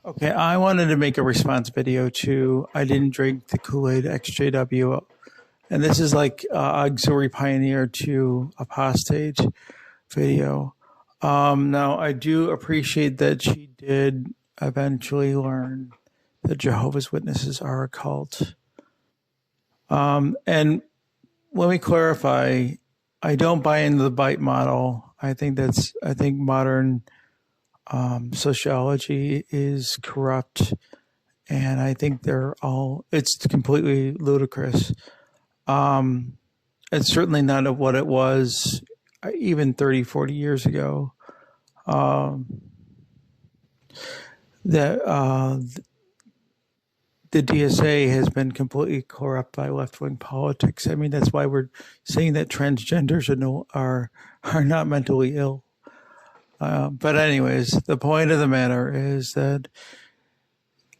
Okay, I wanted to make a response video to I didn't drink the Kool-Aid Exjw. And this is like auxiliary pioneer to apostate video. Now, I do appreciate that she did eventually learn that Jehovah's Witnesses are a cult. And let me clarify, I don't buy into the bite model. I think modern sociology is corrupt, and I think it's completely ludicrous. It's certainly not what it was even 30, 40 years ago. The DSA has been completely corrupt by left-wing politics. I mean, that's why we're saying that transgenders are not mentally ill. But anyways, the point of the matter is that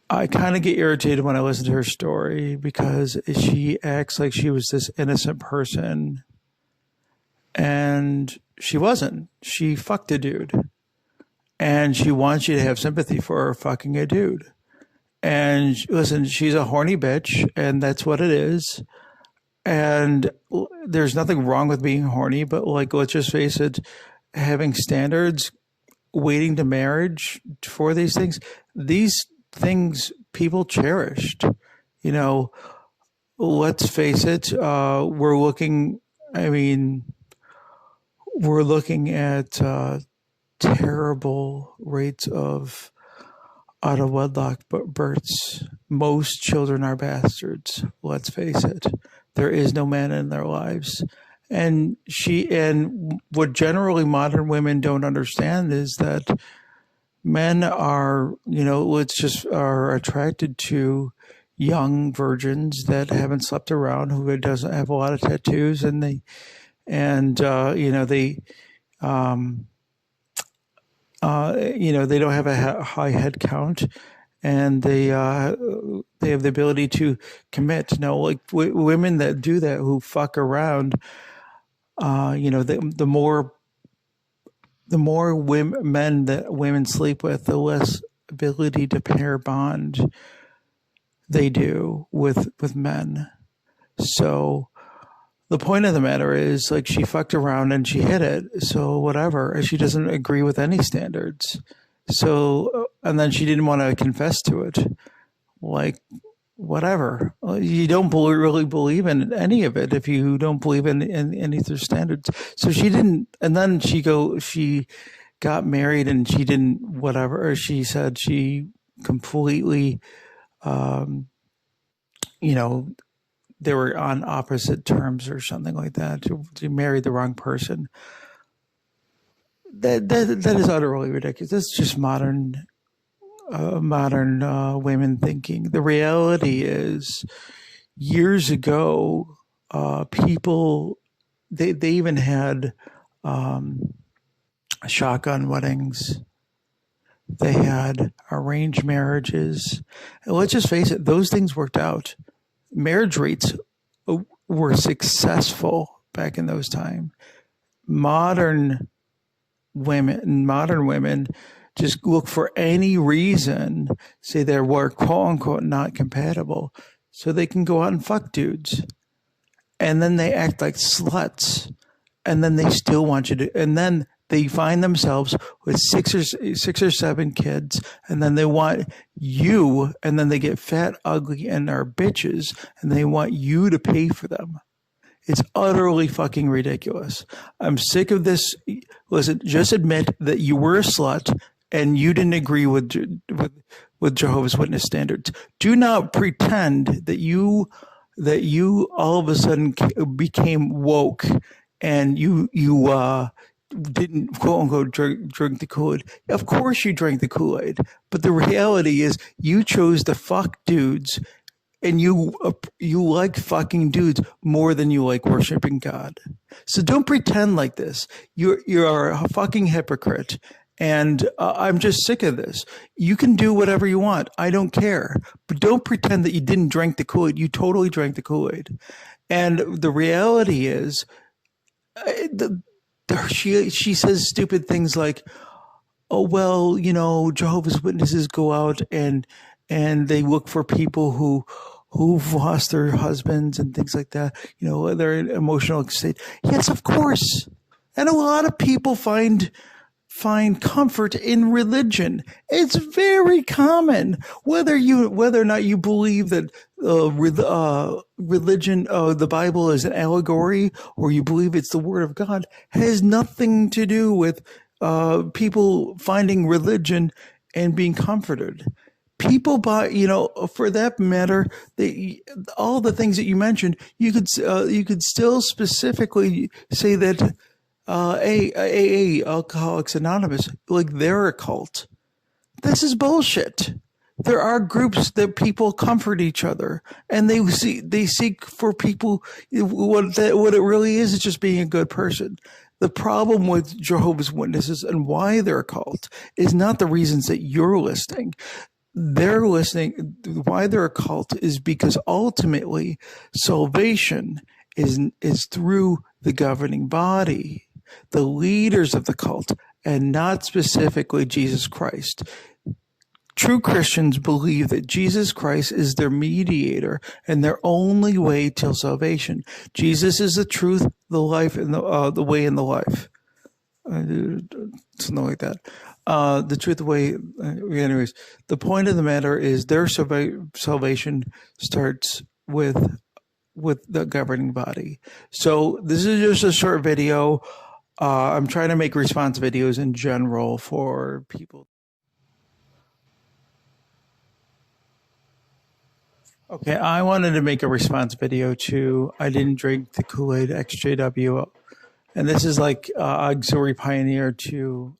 I kind of get irritated when I listen to her story because she acts like she was this innocent person, and she wasn't. She fucked a dude, and she wants you to have sympathy for her fucking a dude. And listen, she's a horny bitch, and that's what it is. And there's nothing wrong with being horny, but like, let's just face it, having standards, waiting to marriage for these things people cherished. You know, let's face it, we're looking at terrible rates of out of wedlock births. Most children are bastards. Let's face it. There is no man in their lives. And what generally modern women don't understand is that men are attracted to young virgins that haven't slept around, who doesn't have a lot of tattoos, and they don't have a high head count, and they have the ability to commit. Now, like women that do that, who fuck around, the more men that women sleep with, the less ability to pair bond they do with men. So the point of the matter is, like, she fucked around and she hit it. So whatever. She doesn't agree with any standards. So, and then she didn't want to confess to it. Like, whatever. You don't really believe in any of it if you don't believe in any of their standards. So she didn't, and then she got married and she didn't, whatever. Or she said she completely, they were on opposite terms or something like that. She married the wrong person. That is utterly ridiculous. That's just modern women thinking. The reality is, years ago, people they even had shotgun weddings. They had arranged marriages. And let's just face it; those things worked out. Marriage rates were successful back in those times. Modern women just look for any reason, say they were quote unquote not compatible, so they can go out and fuck dudes. And then they act like sluts. And then they still want you to, and then they find themselves with six or seven kids, and then they want you, and then they get fat, ugly, and are bitches, and they want you to pay for them. It's utterly fucking ridiculous. I'm sick of this. Listen, just admit that you were a slut and you didn't agree with Jehovah's Witness standards. Do not pretend that you all of a sudden became woke and you didn't quote unquote drink the Kool-Aid. Of course you drank the Kool-Aid, but the reality is you chose to fuck dudes, and you like fucking dudes more than you like worshiping God. So don't pretend like this. You're a fucking hypocrite, and I'm just sick of this. You can do whatever you want. I don't care, but don't pretend that you didn't drink the Kool-Aid. You totally drank the Kool-Aid, and the reality is, she says stupid things like, oh well, Jehovah's Witnesses go out and they look for people who've lost their husbands and things like that. They're in emotional state. Yes, of course. And a lot of people find comfort in religion. It's very common, whether or not you believe that religion, the Bible is an allegory, or you believe it's the Word of God, has nothing to do with people finding religion and being comforted. People for that matter, all the things that you mentioned, you could still specifically say that AA, Alcoholics Anonymous, like they're a cult. This is bullshit. There are groups that people comfort each other, and they seek for people. What it really is just being a good person. The problem with Jehovah's Witnesses and why they're a cult is not the reasons that you're listing. They're listening. Why they're a cult is because ultimately salvation is through the governing body, the leaders of the cult, and not specifically Jesus Christ. True Christians believe that Jesus Christ is their mediator and their only way till salvation. Jesus is the truth, the life, and the way and the life. Something like that. The truth, the way. Anyways, the point of the matter is their salvation starts with the governing body. So this is just a short video. I'm trying to make response videos in general for people. Okay, I wanted to make a response video to I didn't drink the Kool-Aid Exjw, and this is like auxiliary pioneer to